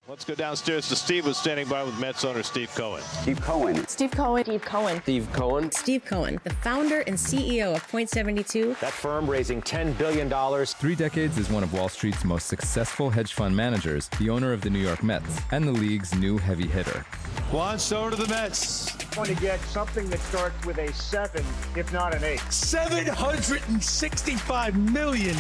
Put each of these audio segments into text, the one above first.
Let's go downstairs to Steve, who's standing by with Mets owner Steve Cohen. Steve Cohen. Steve Cohen. Steve Cohen. Steve Cohen. Steve Cohen, the founder and CEO of Point72. That firm raising $10 billion. 3 decades as one of Wall Street's most successful hedge fund managers, the owner of the New York Mets, and the league's new heavy hitter. Juan Soto to the Mets. Want to get something that starts with a 7, if not an 8. $765 million.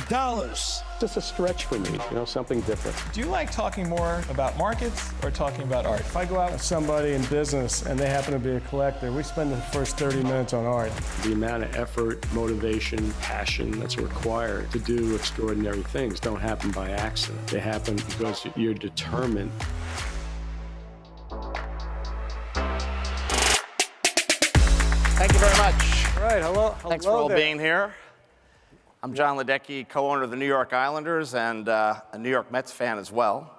Just a stretch for me, something different. Do you like talking more about markets or talking about art? If I go out with somebody in business and they happen to be a collector, we spend the first 30 minutes on art. The amount of effort, motivation, passion that's required to do extraordinary things don't happen by accident. They happen because you're determined. Thank you very much. All right, hello Thanks for all there. being here. I'm John Ledecky, co-owner of the New York Islanders and a New York Mets fan as well.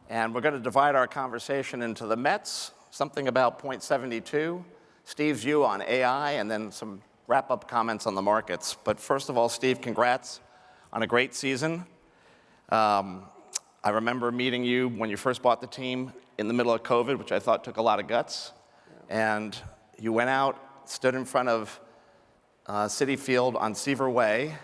And we're going to divide our conversation into the Mets, something about Point72, Steve's view on AI, and then some wrap-up comments on the markets. But first of all, Steve, congrats on a great season. I remember meeting you when you first bought the team in the middle of COVID, which I thought took a lot of guts. And you went out, stood in front of Citi Field on Seaver Way,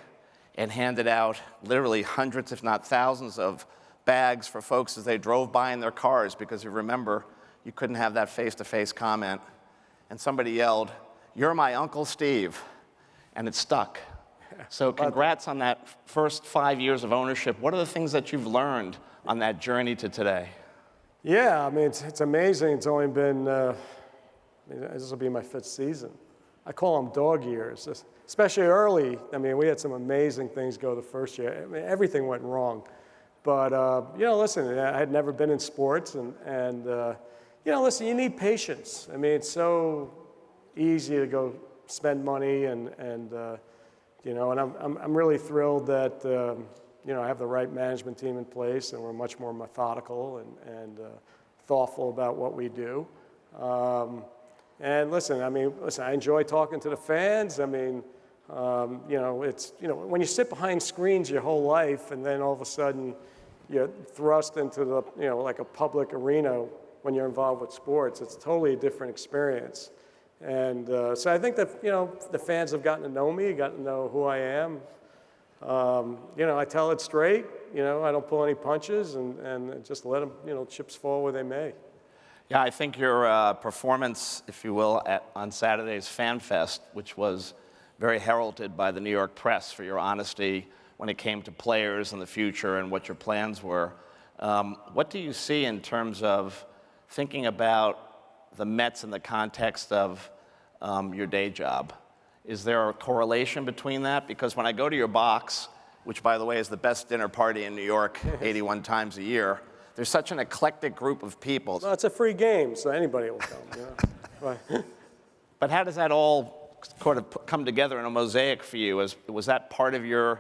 and handed out literally hundreds, if not thousands, of bags for folks as they drove by in their cars, because you remember, you couldn't have that face-to-face comment. And somebody yelled, "You're my Uncle Steve," and it stuck. So congrats on that first 5 years of ownership. What are the things that you've learned on that journey to today? Yeah, I mean, it's amazing. It's only been, this will be my 5th season. I call them dog years, especially early. I mean, we had some amazing things go the first year. I mean, everything went wrong. But, listen, I had never been in sports. And listen, you need patience. I mean, it's so easy to go spend money. And I'm really thrilled that, I have the right management team in place. And we're much more methodical and thoughtful about what we do. And listen, I enjoy talking to the fans. I mean, when you sit behind screens your whole life and then all of a sudden you're thrust into the, like a public arena when you're involved with sports, it's a totally different experience. And so I think that, the fans have gotten to know me, gotten to know who I am. I tell it straight, I don't pull any punches and just let them, chips fall where they may. Yeah, I think your performance, if you will, on Saturday's Fan Fest, which was very heralded by the New York press for your honesty when it came to players and the future and what your plans were. What do you see in terms of thinking about the Mets in the context of your day job? Is there a correlation between that? Because when I go to your box, which by the way is the best dinner party in New York 81 times a year, there's such an eclectic group of people. Well, it's a free game, so anybody will come. Right. But how does that all sort of come together in a mosaic for you? Was that part of your,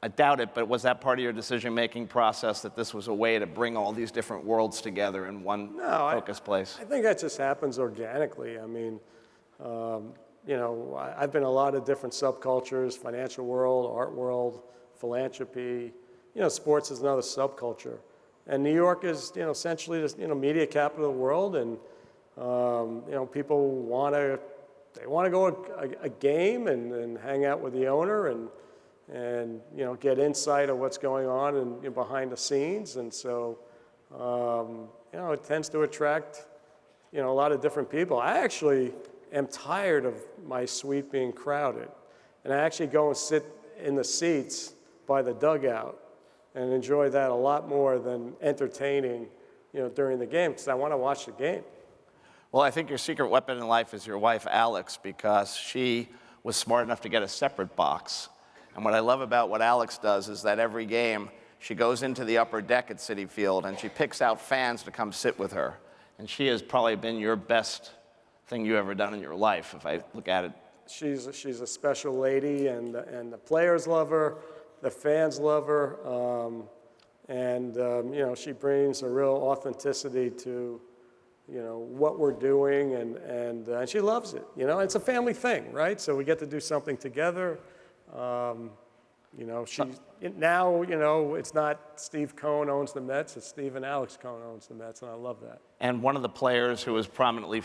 I doubt it, but was that part of your decision-making process that this was a way to bring all these different worlds together in one focused place? I think that just happens organically. I mean, I've been in a lot of different subcultures, financial world, art world, philanthropy. Sports is another subculture. And New York is, essentially the, media capital of the world, and people want to go a game and hang out with the owner and get insight of what's going on and behind the scenes, and so it tends to attract a lot of different people. I actually am tired of my suite being crowded, and I actually go and sit in the seats by the dugout and enjoy that a lot more than entertaining, during the game, because I want to watch the game. Well, I think your secret weapon in life is your wife, Alex, because she was smart enough to get a separate box. And what I love about what Alex does is that every game, she goes into the upper deck at Citi Field and she picks out fans to come sit with her. And she has probably been your best thing you've ever done in your life, if I look at it. She's a special lady, and the players love her. The fans love her, she brings a real authenticity to, what we're doing, and she loves it. It's a family thing, right? So we get to do something together. Now, it's not Steve Cohen owns the Mets, it's Steve and Alex Cohen owns the Mets, and I love that. And one of the players who was prominently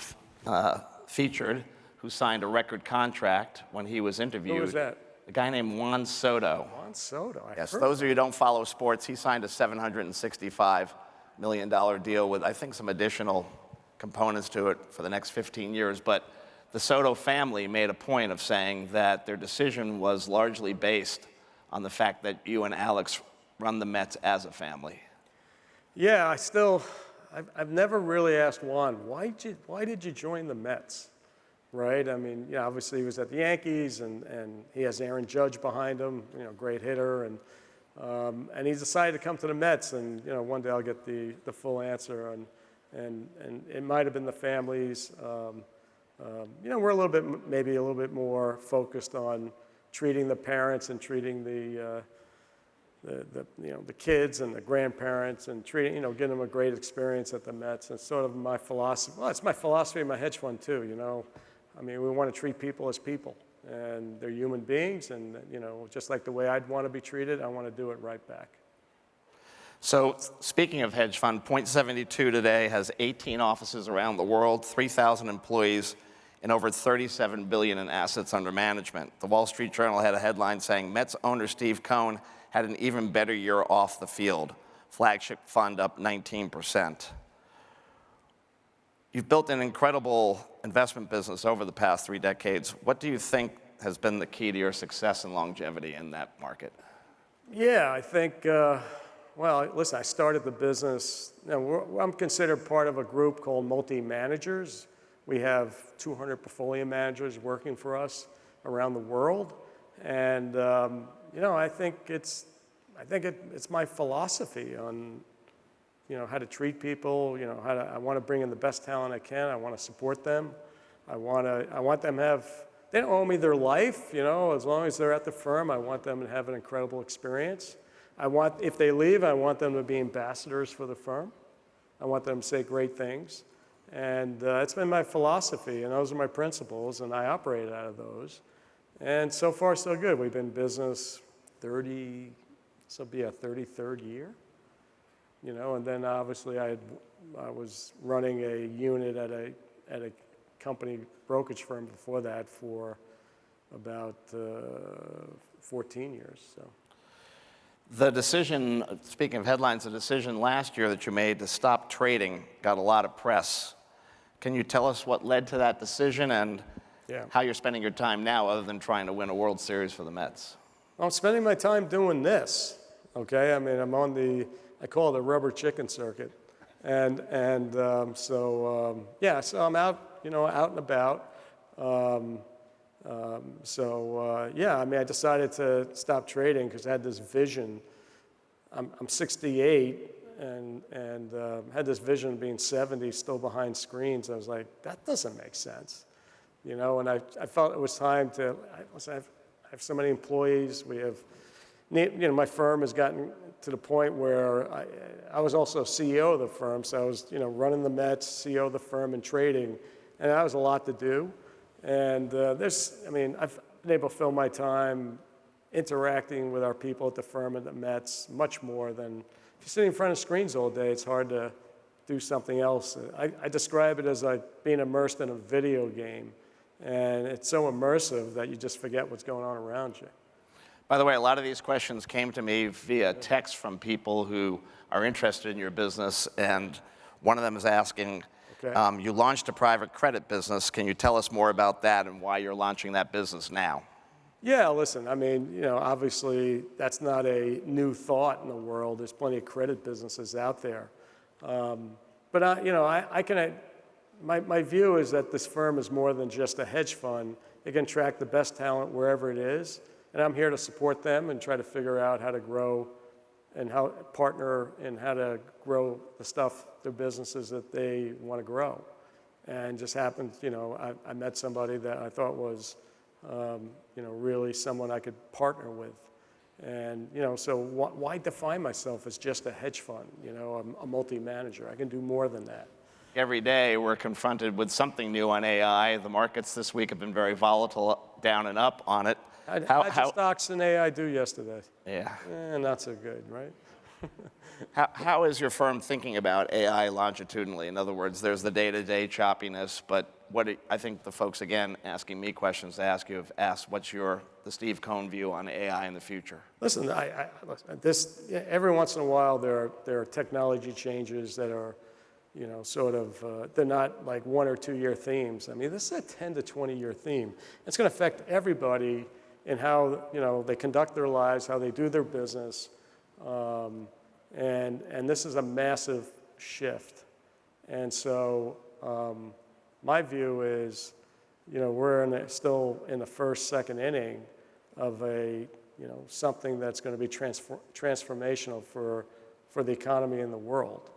featured, who signed a record contract when he was interviewed. Who was that? A guy named Juan Soto. Juan Soto, Yes, those of you who don't follow sports, he signed a $765 million deal with, I think, some additional components to it for the next 15 years. But the Soto family made a point of saying that their decision was largely based on the fact that you and Alex run the Mets as a family. Yeah, I've never really asked Juan, why did you join the Mets? Right? I mean, obviously he was at the Yankees, and he has Aaron Judge behind him, great hitter, and he's decided to come to the Mets, and one day I'll get the full answer, and it might have been the families. We're maybe a little bit more focused on treating the parents and treating the kids and the grandparents and treating, getting them a great experience at the Mets. It's sort of my philosophy. Well, it's my philosophy in my hedge fund too, I mean, we want to treat people as people, and they're human beings, and just like the way I'd want to be treated, I want to do it right back. So speaking of hedge fund, Point72 today has 18 offices around the world, 3,000 employees, and over $37 billion in assets under management. The Wall Street Journal had a headline saying Mets owner Steve Cohen had an even better year off the field. Flagship fund up 19%. You've built an incredible investment business over the past 3 decades. What do you think has been the key to your success and longevity in that market? Yeah, I think, listen, I started the business. I'm considered part of a group called multi-managers. We have 200 portfolio managers working for us around the world. And, I think it's my philosophy on, how to treat people, I want to bring in the best talent I can. I want to support them. I want them to they don't owe me their life, as long as they're at the firm, I want them to have an incredible experience. If they leave, I want them to be ambassadors for the firm. I want them to say great things. And it's been my philosophy, and those are my principles, and I operate out of those. And so far, so good. We've been in business this will be our 33rd year. And then obviously I was running a unit at a company brokerage firm before that for about 14 years. So. The decision, speaking of headlines, the decision last year that you made to stop trading got a lot of press. Can you tell us what led to that decision and how you're spending your time now other than trying to win a World Series for the Mets? I'm spending my time doing this, okay? I mean, I'm on I call it the rubber chicken circuit. So I'm out, out and about. I decided to stop trading because I had this vision. I'm 68 and had this vision of being 70, still behind screens. I was like, that doesn't make sense, and I felt it was time to. I have so many employees. We have, my firm has gotten to the point where I was also CEO of the firm, so I was, running the Mets, CEO of the firm, and trading, and that was a lot to do. And I've been able to fill my time interacting with our people at the firm and the Mets much more than if you're sitting in front of screens all day. It's hard to do something else. I describe it as like being immersed in a video game, and it's so immersive that you just forget what's going on around you. By the way, a lot of these questions came to me via text from people who are interested in your business, and one of them is asking, you launched a private credit business. Can you tell us more about that and why you're launching that business now? Yeah, listen, obviously that's not a new thought in the world. There's plenty of credit businesses out there. My view is that this firm is more than just a hedge fund. It can attract the best talent wherever it is, and I'm here to support them and try to figure out how to grow and how partner and how to grow their businesses that they want to grow. And just happened, I met somebody that I thought was, really someone I could partner with. And, so why define myself as just a hedge fund? I'm a multi-manager. I can do more than that. Every day we're confronted with something new on AI. The markets this week have been very volatile, down and up on it. How'd your stocks in AI do yesterday? Yeah. Not so good, right? How is your firm thinking about AI longitudinally? In other words, there's the day-to-day choppiness, but I think the folks, again, asking me questions to ask you have asked, what's the Steve Cohen view on AI in the future? Listen, every once in a while there are technology changes that are, they're not like 1 or 2 year themes. I mean, this is a 10 to 20 year theme. It's going to affect everybody in how, they conduct their lives, how they do their business. And this is a massive shift. And so my view is, we're still in the first, second inning of something that's going to be transformational for the economy and the world.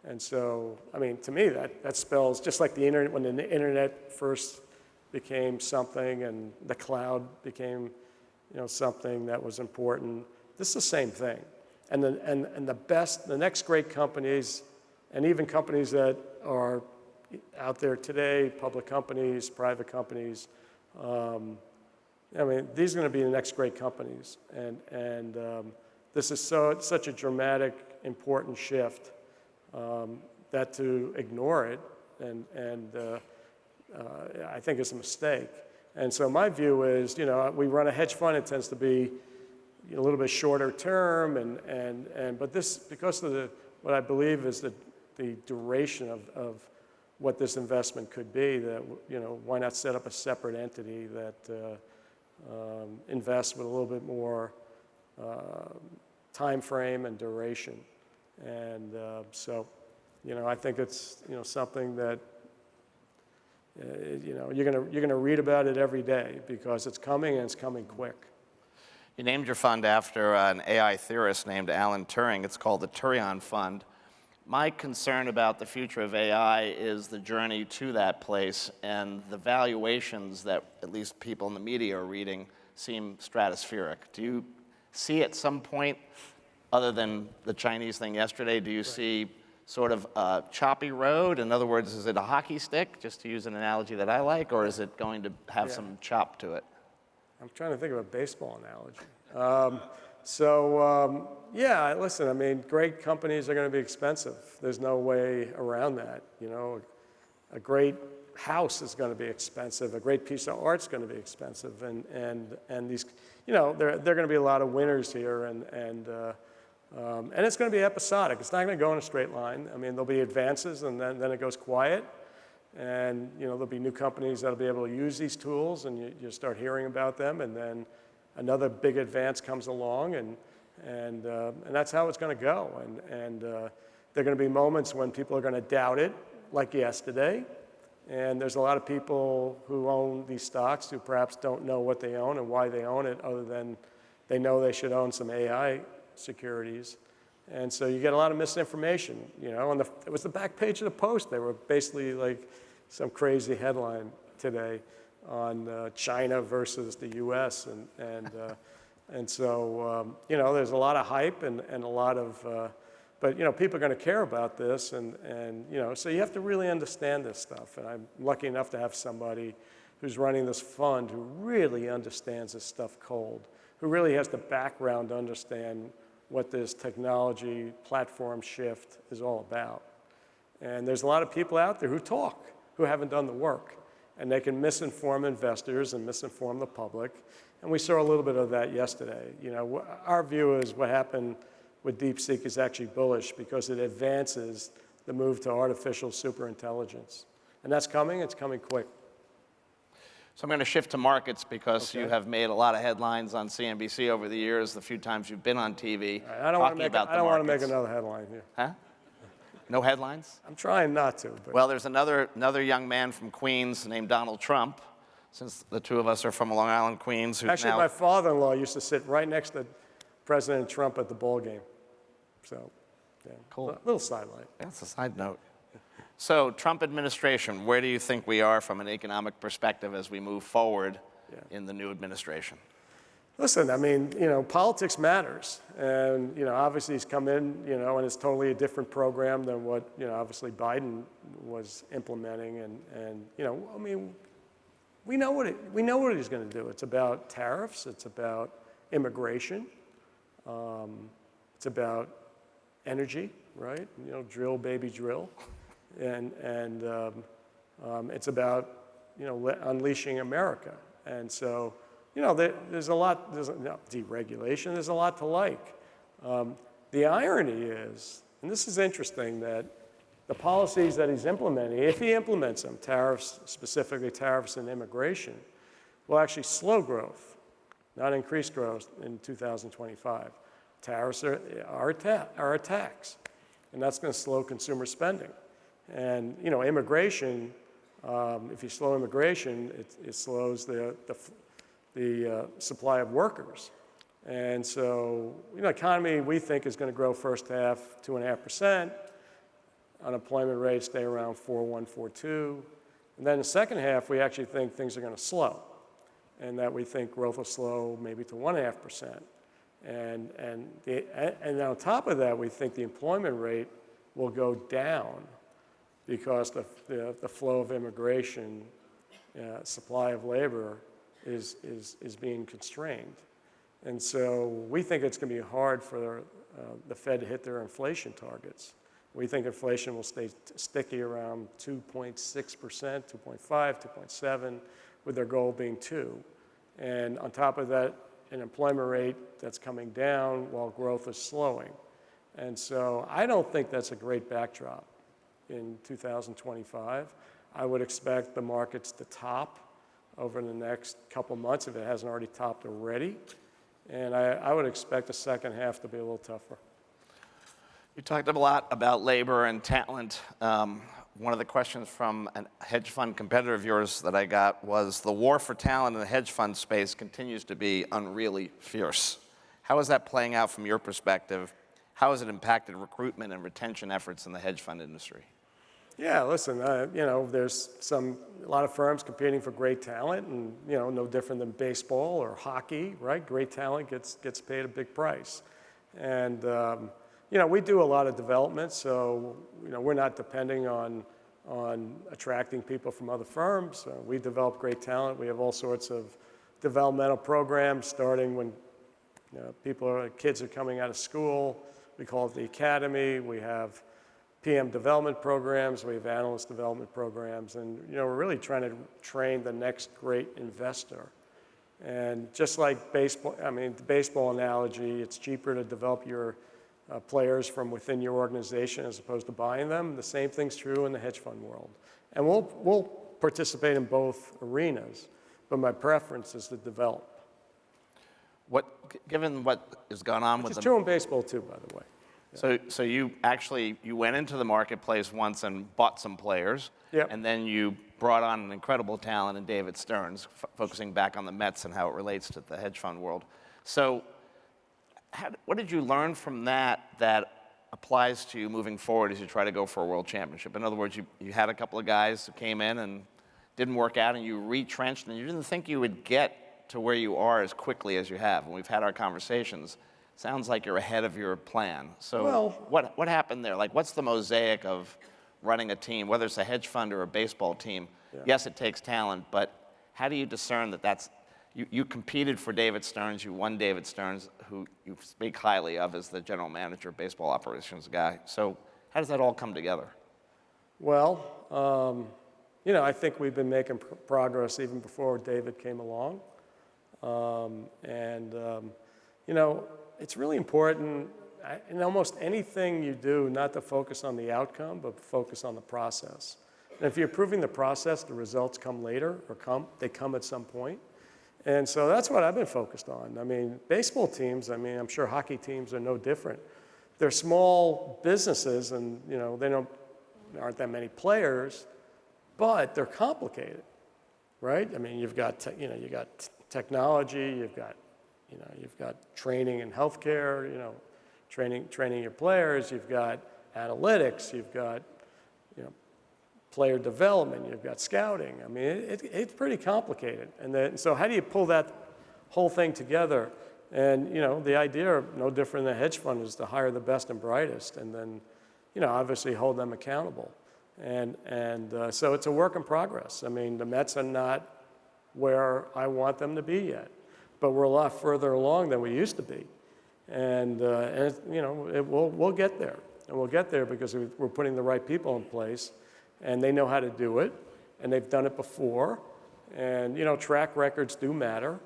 And so, I mean, to me, that spells, just like the internet, when the internet first became something and the cloud became, something that was important, this is the same thing. And the next great companies, and even companies that are out there today, public companies, private companies, I mean, these are going to be the next great companies. And this is such a dramatic, important shift that to ignore it, I think is a mistake. And so my view is, we run a hedge fund, it tends to be a little bit shorter term, but this, because of what I believe is the duration of what this investment could be, that, why not set up a separate entity that invests with a little bit more time frame and duration. And so, I think it's, something that, you're gonna read about it every day because it's coming and it's coming quick. You named your fund after an AI theorist named Alan Turing. It's called the Turion Fund. My concern about the future of AI is the journey to that place, and the valuations that at least people in the media are reading seem stratospheric. Do you see at some point, other than the Chinese thing yesterday, do you see sort of a choppy road? In other words, is it a hockey stick, just to use an analogy that I like, or is it going to have some chop to it? I'm trying to think of a baseball analogy. Listen, I mean, great companies are going to be expensive. There's no way around that. A great house is going to be expensive. A great piece of art's going to be expensive. And these, there are going to be a lot of winners here, and it's going to be episodic. It's not going to go in a straight line. I mean, there'll be advances, and then it goes quiet. And there'll be new companies that'll be able to use these tools, and you start hearing about them, and then another big advance comes along, and that's how it's going to go. And there are going to be moments when people are going to doubt it, like yesterday. And there's a lot of people who own these stocks who perhaps don't know what they own and why they own it, other than they know they should own some AI securities. And so you get a lot of misinformation, and it was the back page of the Post. They were basically like some crazy headline today on China versus the U.S. And so, there's a lot of hype and a lot of, but people are going to care about this, and so you have to really understand this stuff. And I'm lucky enough to have somebody who's running this fund who really understands this stuff cold, who really has the background to understand what this technology platform shift is all about. And there's a lot of people out there who haven't done the work, and they can misinform investors and misinform the public. And we saw a little bit of that yesterday. Our view is what happened with DeepSeek is actually bullish because it advances the move to artificial superintelligence. And that's coming, it's coming quick. So I'm going to shift to markets because you have made a lot of headlines on CNBC over the years, the few times you've been on TV, I don't want to make another headline here. Huh? No headlines? I'm trying not to. But. Well, there's another young man from Queens named Donald Trump, since the two of us are from Long Island, Queens. Who's Actually, my father-in-law used to sit right next to President Trump at the ball game. So, yeah, cool. A little sidelight. That's a side note. So, Trump administration, where do you think we are from an economic perspective as we move forward in the new administration? Listen, I mean, politics matters. And, obviously he's come in, and it's totally a different program than what, obviously Biden was implementing. And I mean, we know what he's going to do. It's about tariffs. It's about immigration. It's about energy, right? Drill, baby, drill, and it's about unleashing America. And so there's a lot. There's deregulation. There's a lot to like. The irony is, and this is interesting, that the policies that he's implementing, if he implements them, tariffs, specifically tariffs and immigration, will actually slow growth, not increase growth in 2025. Tariffs are a tax, and that's going to slow consumer spending. And immigration, if you slow immigration, it slows the supply of workers. And so, economy we think is going to grow first half 2.5%. Unemployment rate stay around 4.1, 4.2. And then the second half, we actually think things are going to slow, and that we think growth will slow maybe to 1.5%. And on top of that, we think the employment rate will go down because the flow of immigration, supply of labor is being constrained. And so we think it's going to be hard for the Fed to hit their inflation targets. We think inflation will stay sticky around 2.6%, 2.5, 2.7, with their goal being 2. And on top of that, an employment rate that's coming down while growth is slowing. And so I don't think that's a great backdrop in 2025. I would expect the markets to top over the next couple months if it hasn't already topped already. And I would expect the second half to be a little tougher. You talked a lot about labor and talent. One of the questions from a hedge fund competitor of yours that I got was the war for talent in the hedge fund space continues to be unreally fierce. How is that playing out from your perspective? How has it impacted recruitment and retention efforts in the hedge fund industry? Yeah, listen, there's a lot of firms competing for great talent, and no different than baseball or hockey, right? Great talent gets paid a big price, and we do a lot of development, so we're not depending on attracting people from other firms. We develop great talent. We have all sorts of developmental programs starting when kids are coming out of school. We call it the academy. We have PM development programs. We have analyst development programs, and we're really trying to train the next great investor. And just like baseball, the baseball analogy, it's cheaper to develop your players from within your organization as opposed to buying them. The same thing's true in the hedge fund world. And we'll participate in both arenas, but my preference is to develop. Given what has gone on with It's true in baseball too, by the way. Yeah. So you went into the marketplace once and bought some players, Yep. and then you brought on an incredible talent in David Stearns, focusing back on the Mets and how it relates to the hedge fund world. So what did you learn from that applies to you moving forward as you try to go for a world championship? In other words, you had a couple of guys who came in and didn't work out, and you retrenched, and you didn't think you would get to where you are as quickly as you have. And we've had our conversations. Sounds like you're ahead of your plan. So what happened there? Like, what's the mosaic of running a team, whether it's a hedge fund or a baseball team? Yeah. Yes, it takes talent, but how do you discern that's you competed for David Stearns, you won David Stearns, who you speak highly of as the general manager, baseball operations guy. So how does that all come together? Well, I think we've been making progress even before David came along. It's really important in almost anything you do not to focus on the outcome, but focus on the process. And if you're improving the process, the results come later they come at some point. And so that's what I've been focused on. Baseball teams, I'm sure hockey teams are no different. They're small businesses and, there aren't that many players, but they're complicated, right? You've got technology, you've got training in healthcare, training your players, you've got analytics, you've got, player development, you've got scouting. It's pretty complicated. And so how do you pull that whole thing together? And, the idea, no different than a hedge fund, is to hire the best and brightest and then, obviously hold them accountable. And so it's a work in progress. The Mets are not where I want them to be yet. But we're a lot further along than we used to be. And we'll get there. And we'll get there because we're putting the right people in place, and they know how to do it, and they've done it before. And, track records do matter.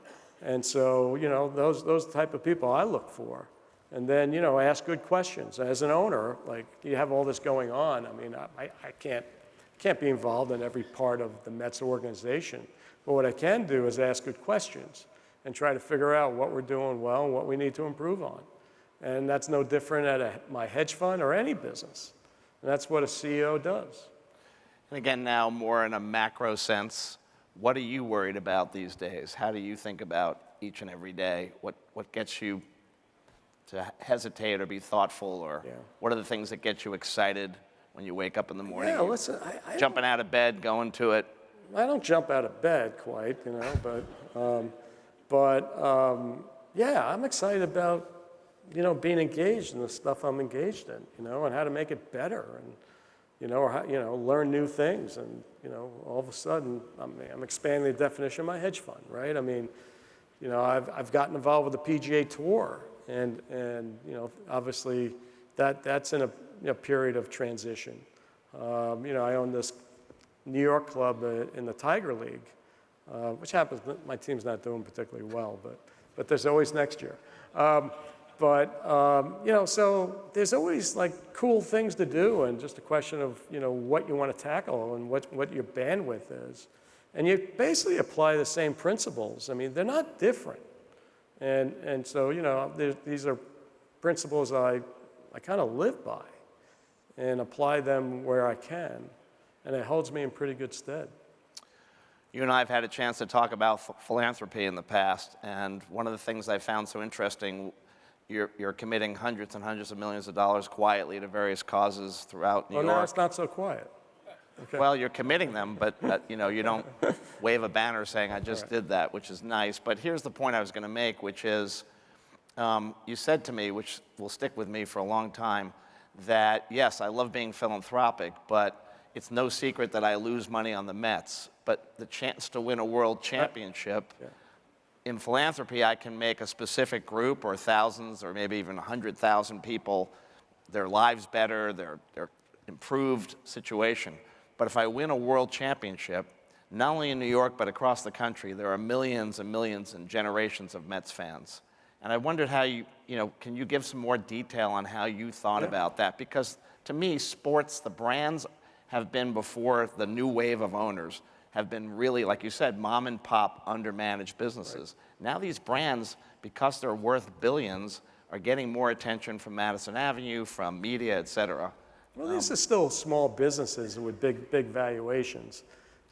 And so, those type of people I look for. And then, ask good questions. As an owner, like, you have all this going on. I mean, I can't be involved in every part of the Mets organization. But what I can do is ask good questions and try to figure out what we're doing well and what we need to improve on. And that's no different at my hedge fund or any business. And that's what a CEO does. And again, now more in a macro sense, what are you worried about these days? How do you think about each and every day? What gets you to hesitate or be thoughtful? Or what are the things that get you excited when you wake up in the morning? Yeah, listen, jumping out of bed, going to it? I don't jump out of bed quite, but I'm excited about, being engaged in the stuff I'm engaged in, and how to make it better, and, learn new things, and, all of a sudden, I'm expanding the definition of my hedge fund, right? I mean, I've gotten involved with the PGA Tour, and obviously that's in a period of transition. I own this New York club in the Tiger League, which happens, my team's not doing particularly well, but there's always next year. So there's always like cool things to do, and just a question of, what you want to tackle and what your bandwidth is. And you basically apply the same principles. I mean, they're not different. And so, these are principles I kind of live by and apply them where I can. And it holds me in pretty good stead. You and I have had a chance to talk about philanthropy in the past, and one of the things I found so interesting, you're committing hundreds and hundreds of millions of dollars quietly to various causes throughout New York. Well, now it's not so quiet. Okay. Well, you're committing them, but you don't wave a banner saying, I just did that, which is nice. But here's the point I was going to make, which is, you said to me, which will stick with me for a long time, that yes, I love being philanthropic, but it's no secret that I lose money on the Mets. But the chance to win a world championship, in philanthropy, I can make a specific group or thousands or maybe even 100,000 people, their lives better, their improved situation. But if I win a world championship, not only in New York but across the country, there are millions and millions and generations of Mets fans. And I wondered how can you give some more detail on how you thought about that? Because to me, sports, the brands have been, before the new wave of owners, have been really, like you said, mom and pop undermanaged businesses. Now these brands, because they're worth billions, are getting more attention from Madison Avenue, from media, et cetera. Well, these are still small businesses with big valuations.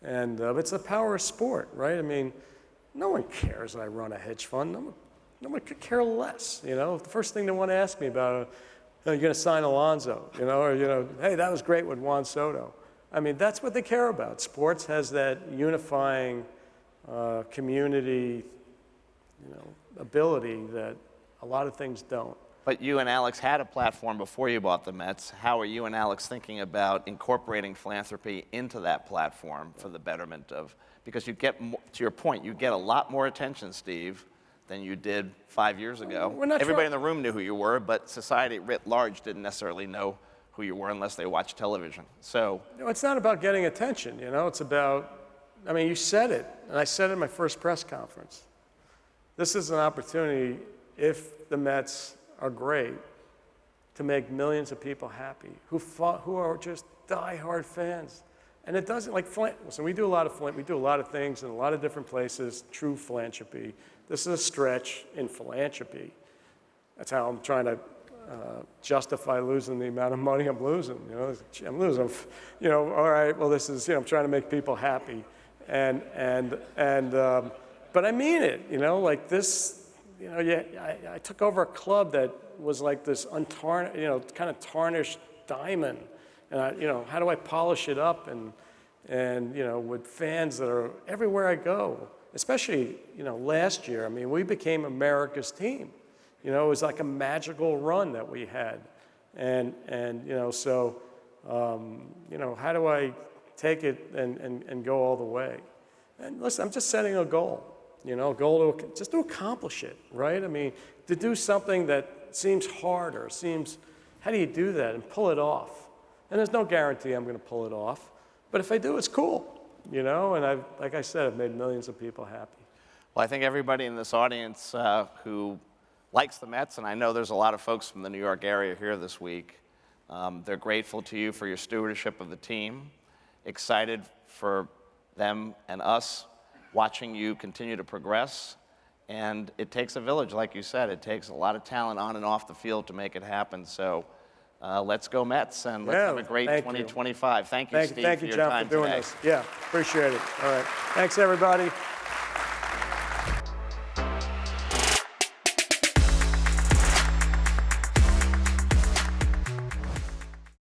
And it's the power of sport, right? I mean, no one cares I run a hedge fund. No one could care less, The first thing they want to ask me about, you're going to sign Alonso, or, hey, that was great with Juan Soto. I mean, that's what they care about. Sports has that unifying community, ability that a lot of things don't. But you and Alex had a platform before you bought the Mets. How are you and Alex thinking about incorporating philanthropy into that platform for the betterment of, because you get, to your point, you get a lot more attention, Steve, than you did 5 years ago. Everybody in the room knew who you were, but society writ large didn't necessarily know who you were unless they watched television. So it's not about getting attention, it's about, you said it, and I said it in my first press conference. This is an opportunity, if the Mets are great, to make millions of people happy who are just diehard fans. And it doesn't, listen, we do a lot of things in a lot of different places, true philanthropy. This is a stretch in philanthropy. That's how I'm trying to justify losing the amount of money I'm losing. I'm losing, all right, well, this is, I'm trying to make people happy. But I mean it, like this, I took over a club that was like this untarnished, kind of tarnished diamond. And how do I polish it up and with fans that are everywhere I go, especially, last year, we became America's team. It was like a magical run that we had. And how do I take it and go all the way? And listen, I'm just setting a goal, a goal to just to accomplish it, right? I mean, to do something that seems hard or how do you do that and pull it off? And there's no guarantee I'm going to pull it off. But if I do, it's cool, and like I said, I've made millions of people happy. Well, I think everybody in this audience who likes the Mets, and I know there's a lot of folks from the New York area here this week, they're grateful to you for your stewardship of the team, excited for them and us watching you continue to progress. And it takes a village, like you said. It takes a lot of talent on and off the field to make it happen. So let's go Mets, and let's have a great 2025. Thank you, Steve, thank for you, your John, time for doing today. this. Yeah, appreciate it. All right. Thanks, everybody.